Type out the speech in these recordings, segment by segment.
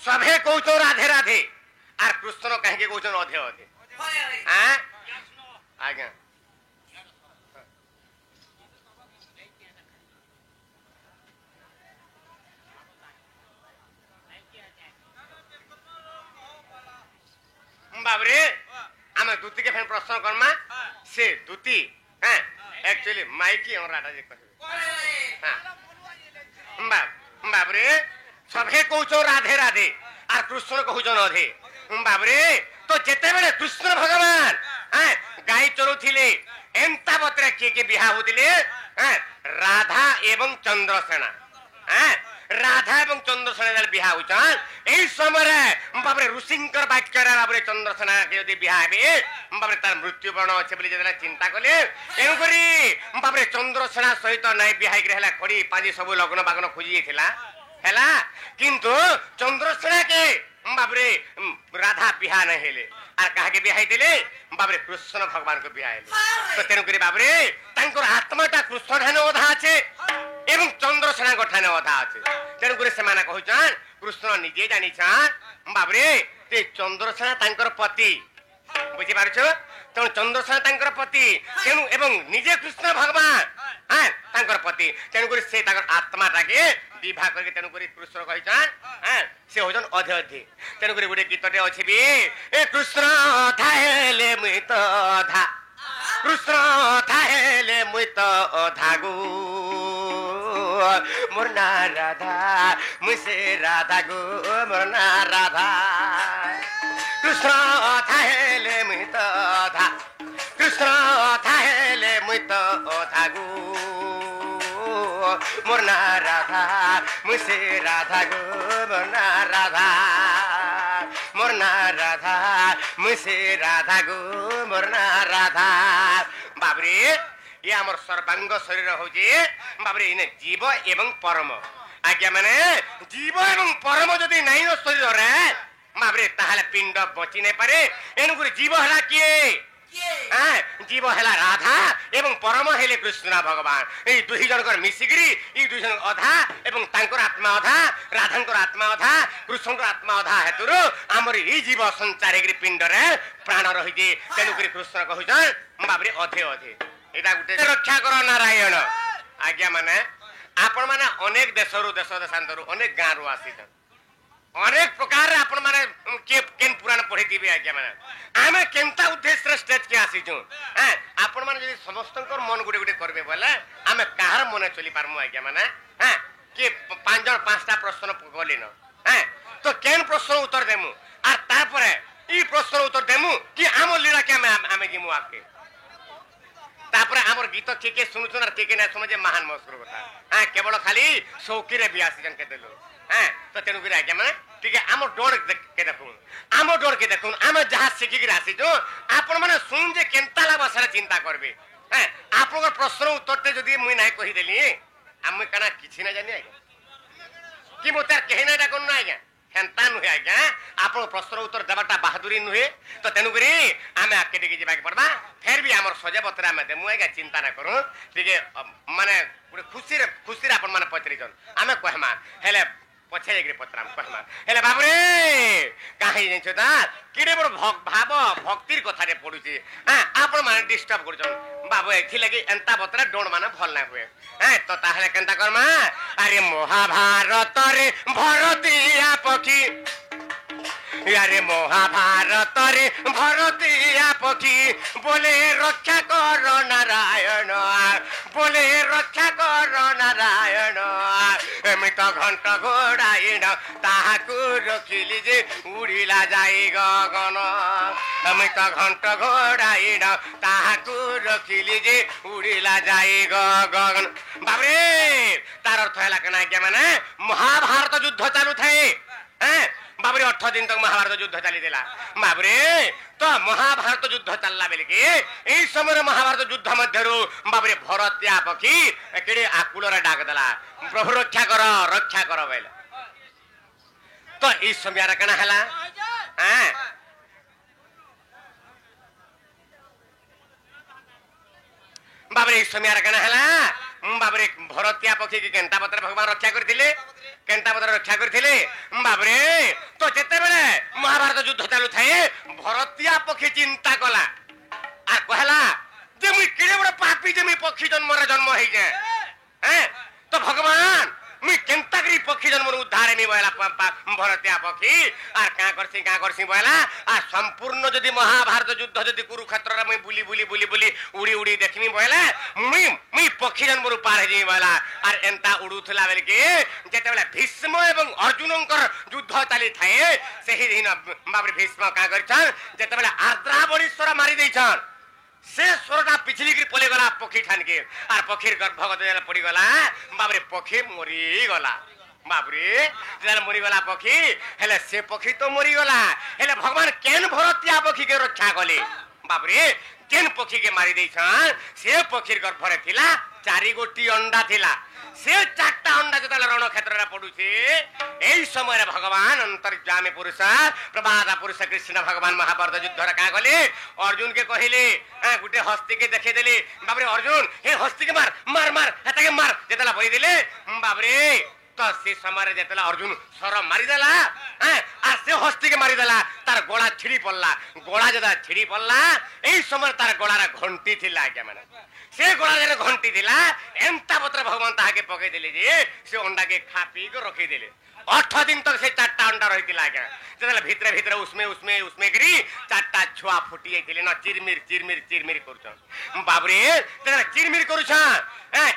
सभे कौच राधे राधे आर कृष्ण कहीं कौन अधे अधे आज्ञा बाबरे आम दूती के फेन प्रश्न करमा से दूती हाँ एक्चुअली माइकी और राधा जी कहे हाँ बाबरे सभे कौच राधे राधे आर कृष्ण कहूचन अधे बाबरे तो जेते बेले कृष्ण भगवान हाँ गाय चरुथिले एंता बतरे के बिहा होतिले हाँ राधा एवं चंद्रसेना हाँ राधा एवं चंद्रसेना बिहा होचन एई समय बाबरे ऋषिंकर वाक्य बाबरे चंद्रसेना के यदि बिहा हेबे बाबरे तार मृत्युवरण अछि बोली जदला चिंता कले एनु करी बाबरे चंद्रसेना सहित नाइ बिहा के हला खड़ी पाजी सब लग्न बागन खोजी थिला हैला किंतु चंद्रसेना के बाबरे राधा बिहा नहीं हेले आर कहा के बिहा दिले बाबरे कृष्ण भगवान को बिहा हेले तो तेनु करी बाबरे तांकर आत्माटा कृष्ण ठाने अधा আছে एवं चंद्रसेना गठाने अधा আছে तेनु करी सेमाना कहउछन कृष्ण निजे जानि छन बाबरे ते चंद्रसेना तांकर पति बुझी पारछो तो चंद्रसेना तांकर पति तेनु एवं निजे कृष्ण भगवान हां तांकर पति तेनु करी से तांकर आत्माटा के विवाह करके तेनु करी कृष्ण कहिछन हां से होजन अधे अधे तेनु करी गुडे गीतटे अछि बे ए कृष्ण थाहेले मुइत धा कृष्ण थाहेले मुइत धागु मुरना राधा मुसे राधा गो मुरना राधा कृष्ण थाहेले मुइत धा कृष्ण थाहेले मुइत धागु मुरना राधा मुसे राधा गो मुरना राधा मुरना राधा मुसे राधा गो मुरना राधा बाबरे ये आमर सर्वांग शरीर होजे बाबरे इने जीव एवं परम आज्ञा माने जीव एवं परम जदि नहीं न शरीर रे बाबरे ताहाले पिंड बची नहीं पारे एनु गुरी जीव हला किए जीव हेला राधा एवं परम हेले कृष्ण भगवान ए दुही जनकर मिसिगिरी ई दुही जन अधा एवं तांकर आत्मा अधा राधांकर आत्मा अधा कृष्णकर आत्मा अधा हेतुरु हमर ई जीव संचार हेगिरी पिंड रे प्राण रहि जे तेनु करी कृष्ण कहउछन बाबरे अधे अधे एटा गुटे रक्षा करो नारायण आज्ञा माने आपण माने अनेक देशरु देश देशांतरु अनेक गां रु आसीछन अनेक प्रकार आपण माने के केन पुराण पढि दिबे आज्ञा माने आमे केनता उद्देश्य स्टेज के आसीछु हैं आपण माने जदि समस्तकर मन गुडे गुडे करबे बोले आमे काहर मने चली पारमु आज्ञा माने हैं के पांच जन पांचटा प्रश्न गलिन हैं तो केन प्रश्न उत्तर देमु आ तापरे ई प्रश्न उत्तर देमु कि आमो लीला के आमे जिमु आके तापरे हमर गीत के सुनुछन और के ना समझे महान मस्कर कथा हैं केवल खाली शौकी रे बियासी जन के देलो हैं तो तेनु गिरा के माने ठीक है आमो डोर के देखुन आमो डोर के देखुन आमे जहा सिखि गिरा आसी जो आपण माने सुन जे केनता ला बसरा चिंता करबे हैं आपन प्रश्न उत्तर ते जदी मुई नाही कहि देली हम कना किछि ना जानि कि मोता कहि ना कोन ना आज्ञा हेंता नुहे आज्ञा आपन प्रश्न उत्तर देबाटा बहादुरी नुहे तो तेनु गिरी आमे आके देके जेबा के पड़बा फिर भी हमर सजे बतरा में देमु आज्ञा चिंता ना करू ठीक है माने खुशी रे अपन माने पत्रि जन आमे कहमा हेले पछे एकरे पत्राम कहमा हेले बाबरे काहे जै छता किडे बड़ भाव भक्तिर कथा रे पडुची हां आपण माने डिस्टर्ब करजन बाबू एथि लागि एंता बतरा डोण माने भल ना हुए हैं तो ताहले केनता करमा अरे महाभारत रे भरतिया पखी यारे महाभारत रे भरतिया पखी बोले रक्षा कर नारायण बोले रक्षा कर नारायण एमित घंट घोड़ाइन ताहाकु रखिली जे उड़िला जाई गगन एमित घंट घोड़ाइन ताहाकु रखिली जे उड़िला जाई गगन बाबरे तार अर्थ हैला कना के माने महाभारत युद्ध चालू थाए हैं बाबरे 8 दिन तक महाभारत युद्ध चली देला बाबरे तो महाभारत युद्ध चलला बेले के एई समय महाभारत युद्ध मध्यरु बाबरे भरतिया पखी एकेडे आकुल रे डाक देला प्रभु रक्षा कर बेले तो ई समय रा कना हला हैं बाबरे ई समय रा कना हला बाबरे भरतिया पक्षी के केंता पत्र भगवान रक्षा करथिले केंता पत्र रक्षा करथिले बाबरे तो जेते बेले महाभारत युद्ध चालू थाए भरतिया पक्षी चिंता कला आ कहला जे मुई केड़े बड़ पापी जे मुई पक्षी जन्म होई जे हैं तो भगवान मुई केंता करी पक्षी जन्म उद्धार नहीं बोला भरतिया पक्षी आर का करसी बोला आ संपूर्ण जदि महाभारत युद्ध जदि कुरुक्षेत्र रे मुई बुली बुली बुली बुली उड़ी उड़ी देखमी बोला मुई पक्षी जन्म पार हे बोला आर एंता उडुथला बेल के जेते बेला भीष्म एवं अर्जुनकर युद्ध चाली थाए सेही दिन बाबरे भीष्म का करछन जेते बेला आर्द्रावणीश्वर मारी देछन से स्वरटा पिछली की पले गला पक्षी ठान के आर पक्षीर गर्भगत जेला पड़ी गला बाबरे पक्षी मरी गला बाबरे जेला मरी गला पक्षी हेले से पक्षी तो मरी गला हेले भगवान केन भरतिया पक्षी के रक्षा कले बाबरे केन पक्षी के मारी देछन से पक्षीर गर्भ रे थिला 4 गोटी अंडा थिला से 4टा अंडा जेतला रण क्षेत्र रे पडुछे एई समय रे भगवान अंतर्यामी पुरुष प्रभाता पुरुष कृष्ण भगवान महाभारत युद्ध रे का गले अर्जुन के कहिले गुटे हस्ती के देखे देले बाबरे अर्जुन हे हस्ती के मार मार मार हेता के मार जेतला बई देले बाबरे तो से समय जेतला अर्जुन सर मारी देला आ से हस्ती के मारी देला तार गोला छिड़ी पड़ला गोला जदा छिड़ी पड़ला एई समय तार गोला रा घंटी थिला आज्ञा माने से गोला जने घंटी दिला एंता पत्र भगवान ताहा के पके देले जे से अंडा के खा पी के रखी देले 8 दिन तक से 4टा अंडा रहितिला आज्ञा जेतला भितरे भितरे उसमें गिरी 4टा छुआ फुटी आइतिले न चिरमिर करूछन बाबरे जेतला चिरमिर करूछन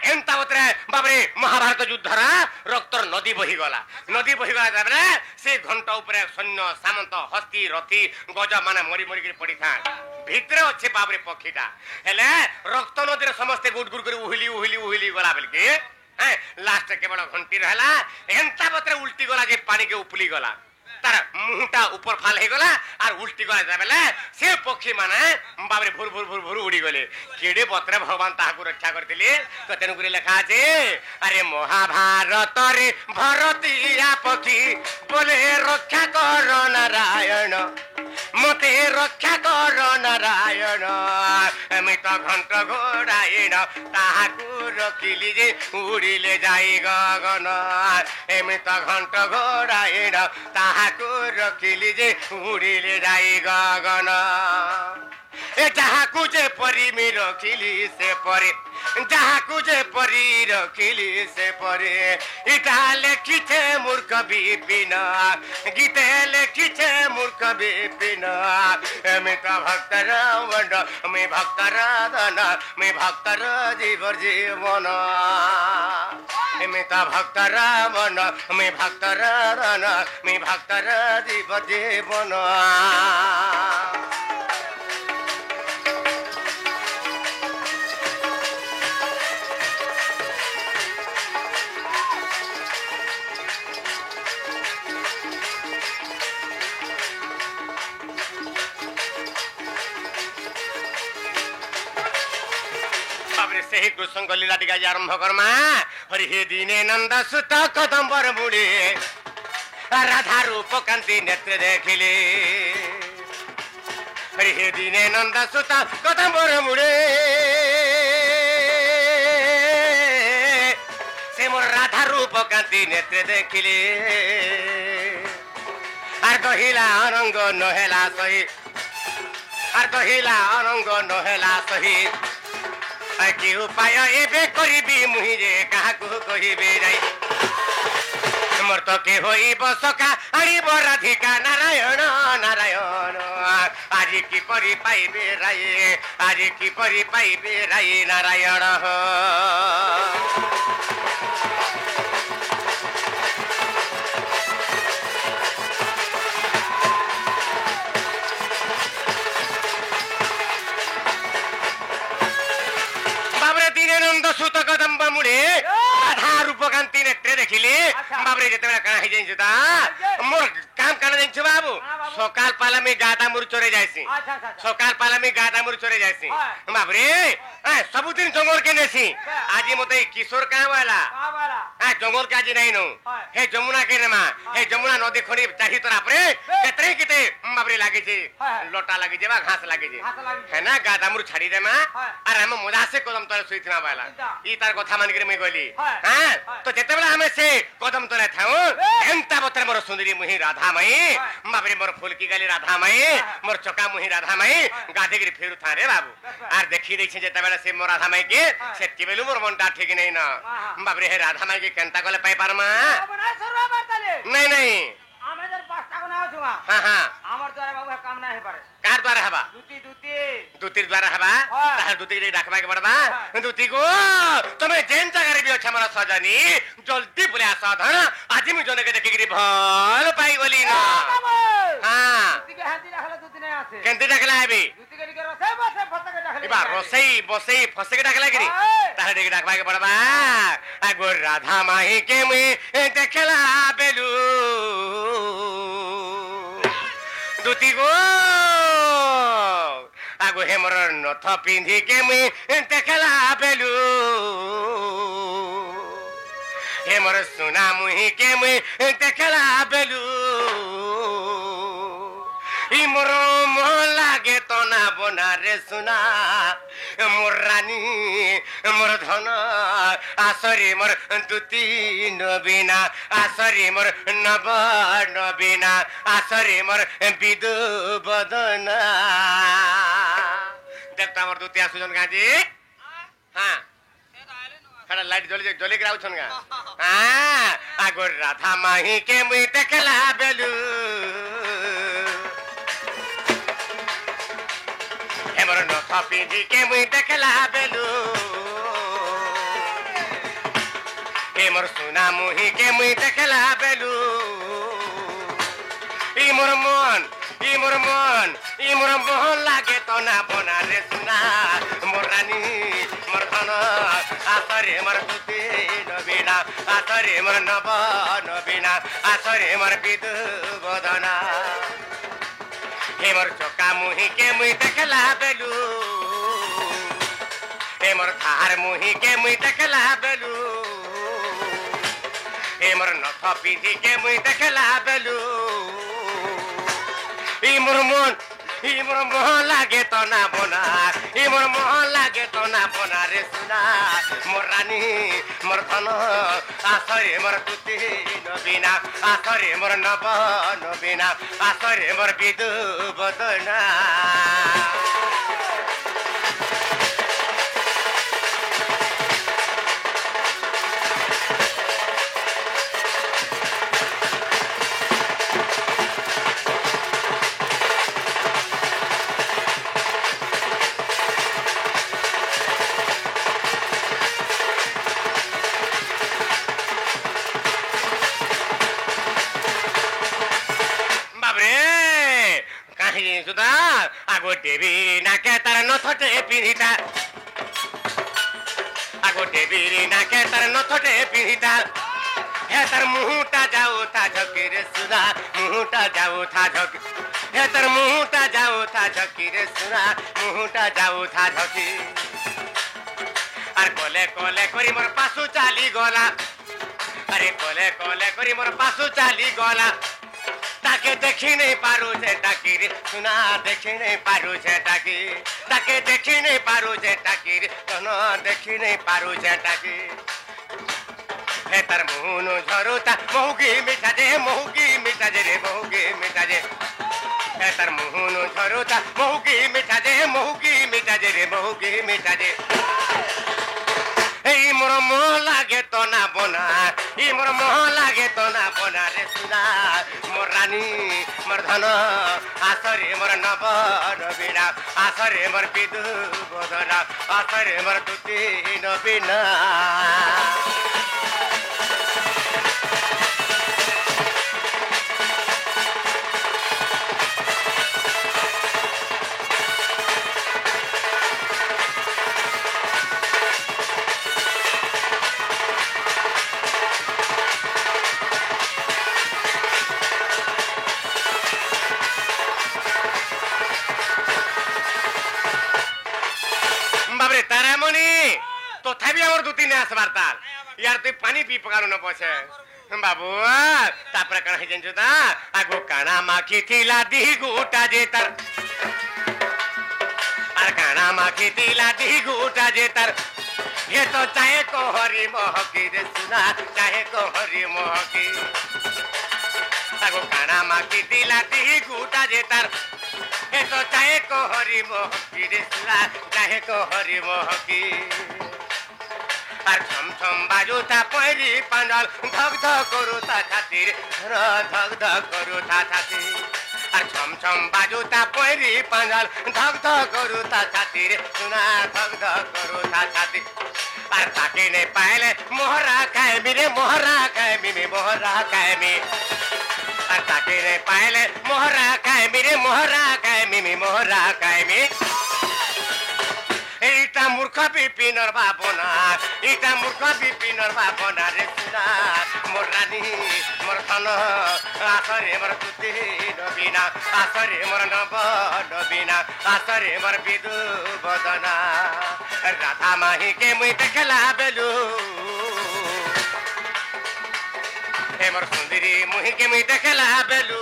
एंता पत्र बाबरे महाभारत युद्ध रा रक्तर नदी बही गला ताबरे से घंटा ऊपर सैन्य सामंत हस्ती रथी गज माने मरी के पड़ी था भितरे अच्छे बाबरे पक्षीटा हेले रक्त नदी समस्ते गुड़ गुड़ कर उहिली गला बेल के लास्ट केवल घंटी रहला एंता पत्र उल्टी गला जे पानी के उपली गला तार मुहटा ऊपर फाल हे गला और उल्टी गला जाबेले से पक्षी माने बाबरे भुर उड़ी गले केडे पत्र भगवान ताहाकु रक्षा करथिले तो तेनु गुरी लेखा আছে अरे महाभारत रे भरतिया पक्षी बोले रक्षा कर नारायण मते रक्षा कर नारायण मैं तो घंट घोड़ाइन ताहाकु रखिली जे उड़िले जाई गगन मैं तो घंट घोड़ाइन ताहाकु रखिली जे उड़िले जाई गगन ए जहाकु जे परी मी रखिली से परे जहाकु जे परी रखिली से परे इटा लेखिछे मूर्ख विपिन गीते लेखिछे मूर्ख विपिन मैं तो भक्त रावण मैं भक्त राधन मैं भक्त जीवन मैं तो भक्त रावण मैं भक्त राधन मैं भक्त जीवन से कृष्ण लीला टीका आरंभ करमा हरि हे दीने नंद सुत कदम्बर मुड़े राधा रूप कांति नेत्र देखिले हरि हे दीने नंद सुत कदम्बर मुड़े से मोर राधा रूप कांति नेत्र देखिले आर कहिला अनंग नहेला सही आर कहिला अनंग नहेला सही कि उपाय एबे करिबी मुहि जे काहाकु कहिबे जाई मोर तो के होई बसका आड़ीब राधिका नारायण नारायण आज की परि पाइबे राई आज की परि पाइबे राई नारायण सुत कदम्ब मुड़े आधा रूप कांति नेत्रे देखिले बाबरे जेतेबेला काना हे जाइछता मोर काम काना जाइछ बाबू सकाल पाला में गादा मुर चोरे जाइसी सकाल पाला में गादा मुर चोरे जाइसी बाबरे सब दिन जंगल के नेसी आज मते किशोर का वाला जंगल के आज नहीं नो हे जमुना के नमा हे जमुना नदी खड़ी चाही तोरा परे केतरे नहीं किते बाबरे लागे जे लोटा लागे जे बा घास लागे जे है ना गादा मुर छाड़ी दे मा अरे हम मजा से कदम तले सुइथना बाला ई तार कथा मान के मैं गली हां तो जेते बेला हमें से कदम तले थाऊ एंता बतर मोर सुंदरी मुही राधा माई बाबरे मोर फूल की गली राधा माई मोर चका मुही राधा माई गादे गिरी फेरु था रे बाबू आर देखी देखी जेते बेला से मोर राधा माई के सेति बेलु मोर मनटा ठीक नहीं ना बाबरे हे राधा माई के केनता गले पाई पारमा नहीं नहीं आमे जर पास्ता को नाउ छुआ हां हां हमर द्वारा बाबू काम ना हे पारे कार द्वारा हबा दूती द्वारा हबा तार दूती के डाकबा के बड़बा दूती को तमे जेन जगह भी अच्छा हमरा सजनी जल्दी बोले आसा धन आज मी जने के देखि गिरी भल पाई बोली ना हां दूती के हाथी रखला दूती नहीं आसे केंती डाकला हेबी दूती के रसे बसे फसे के डाकले बा रसई बसई फसे के डाकला गिरी तार देख डाकबा के बड़बा आगो राधा माही के मी देखला बेलू दूती को आगो हे मोर नथ पिंधी के मुई देखला बेलू हे मोर सुना मुही के मुई देखला बेलू ई मोर मोह लागे तो ना बना रे सुना मोर रानी मोर धन आसरी मोर दूती नबीना आसरी मोर नब नबीना आसरी मोर विदु बदना देखता मोर दूती आसुजन गाजी हां खड़ा लाइट जली जली गिराउ छन गा हां आगो राधा माही के मुई देखला बेलू मोर नथ पिंधी के मुई देखला बेलू ए मोर सुना मुही के मुई देखला बेलू ई मोर मन ई मोर मन ई मोर मोहन लागे तो ना बना रे सुना मोर रानी मोर धन आसरे मोर दूती नबीना आसरे मोर नब नबीना आसरे मोर विदु बदना हे मोर चका मुही के मुई देखला बेलू हे मोर थार मुही के मुई देखला बेलू हे मोर नथ पिंधी के मुई देखला बेलू ई मोर मन ई मोर मोह लागे तो ना बना ई मोर मोह लागे तो ना बना रे सुना मोर रानी मोर धन आसरे मोर दूती नबीना आसरे मोर नब नबीना आसरे मोर विदु बदना आगो देवी ना के तार नथटे पिंधिता आगो देवी ना के तार नथटे पिंधिता हे तार मुहटा जाओ था झकी रे सुना मुहटा जाओ था झकी हे तार मुहटा जाओ था झकी रे सुना मुहटा जाओ था झकी आर कोले कोले करी मोर पासु चाली गला अरे कोले कोले करी मोर पासु चाली गला ताके देखी नहीं पारू से टाकी रे सुना देखी नहीं पारू से टाकी ताके देखी नहीं पारू से टाकी रे सुना देखी नहीं पारू से टाकी हे तार मुहनु झरुता महुगी मिठा जे रे महुगी मिठा जे हे तार मुहनु झरुता महुगी मिठा जे रे महुगी मिठा जे ई मोर मोह लागे तो ना बना ई मोर मोह लागे तो ना बना रे सुना मोर रानी मोर धन आसरे मोर नब नबीना आसरे मोर विदु बदना आसरे मोर दूती नबीना तथापि आमर दूती नहीं आसबार तार यार तुम पानी पी पकारू न पछे बाबू तापर कण हे जंजु ता आगो काना माखी थिला दी गुटा जेतर आर काना माखी थिला दी गुटा जेतर ये तो चाहे को हरि मोहकी रे सुना चाहे को हरि मोहकी आगो काना माखी थिला दी गुटा जेतर ये तो चाहे को हरि मोहकी रे सुना चाहे को हरि मोहकी আর ছম ছম বাজুতা পয়রি পাঞ্জল ধক ধক করুতা ছাতির ধক ধক করুতা ছাতি আর ছম ছম বাজুতা পয়রি পাঞ্জল ধক ধক করুতা ছাতির সুনা ধক ধক করুতা ছাতি আর তাকে নে পাইলে মোহরা কায়মি রে মোহরা কায়মি মে মোহরা কায়মি আর তাকে নে পাইলে মোহরা কায়মি রে মোহরা কায়মি মে মোহরা কায়মি এইটা মূর্খ বিপিনর ভাবনা এইটা মূর্খ বিপিনর ভাবনা রে সুনা মোর রানী মোর ধন আসরে মোর তুতি নবীনা আসরে মোর নব নবীনা আসরে মোর বিদু বদনা রাধা মাহিকে মুই দেখলা বেলু হে মোর সুন্দরী মুহিকে মুই দেখলা বেলু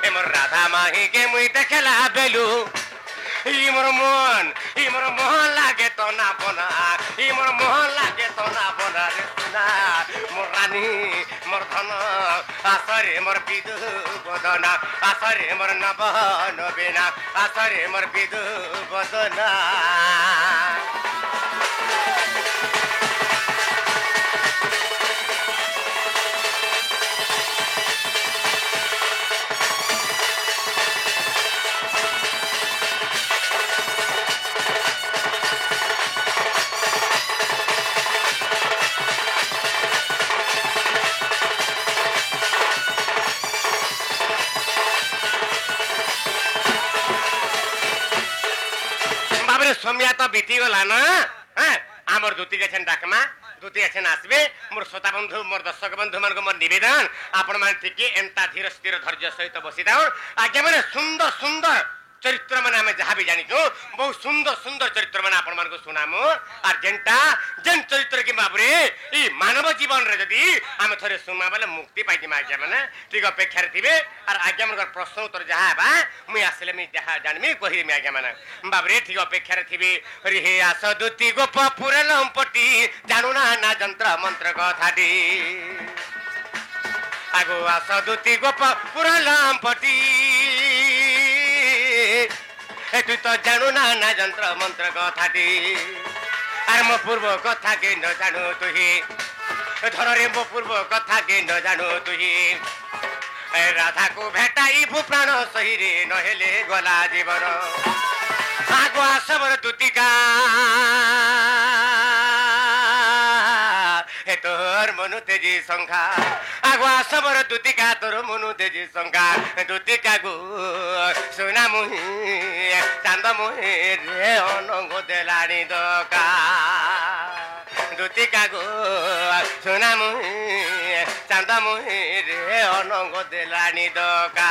হে মোর রাধা মাহিকে মুই দেখলা বেলু ইমর মোহন লাগে তো না বনা ইমর মোহন লাগে তো না বনা রে সুনা মোর রানী মোর ধন আসরে মোর বিদু বদনা আসরে মোর নব নবীনা আসরে মোর বিদু বদনা समिया तो बीती गला ना आमर दूती गछन डाकमा दूती गछन आसबे मोर श्रोता बंधु मोर दर्शक बंधु मान को मोर निवेदन आपण मान ठीक एंता धीर स्थिर धैर्य सहित बसी दाओ आज्ञा माने सुंदर सुंदर चरित्र माने आमे जहा भी जानिछु बहुत सुंदर सुंदर चरित्र माने आपण मान को सुनामु और जेन चरित्र के बाबरे ई मानव जीवन रे जदी आमे थरे सुनमा बेले मुक्ति पाइ जिमा आज्ञा माने ठीक अपेक्षा रे थिबे और आज्ञा मन प्रश्न उत्तर जहा बा मुई आसले मी जहा जानमी कहि मी आज्ञा माने बाबरे ठीक अपेक्षा रे थिबे रे हे आसदुती गोप पुरे लंपटी जानू ना जंत्र मंत्र कथाटी आगो आसदुती गोप पुरे लंपटी तु तो जानू ना जंत्र मंत्र कथाटी आर मो पूर्व कथा के न जानू तुही धर रे मो पूर्व कथा के न जानू तुही राधा को भेटाई भू प्राण सही रे नहेले गला जीवन आगो आसबर दुतिका तोर मनु तेजी संखा आगो आसबर दुतिका तोर मनु तेजी संखा दुतिका गो सुना मुही चांद मुही रे अनंग देलानी दका दुतिका गो सुना मुही चांद मुही रे अनंग देलानी दका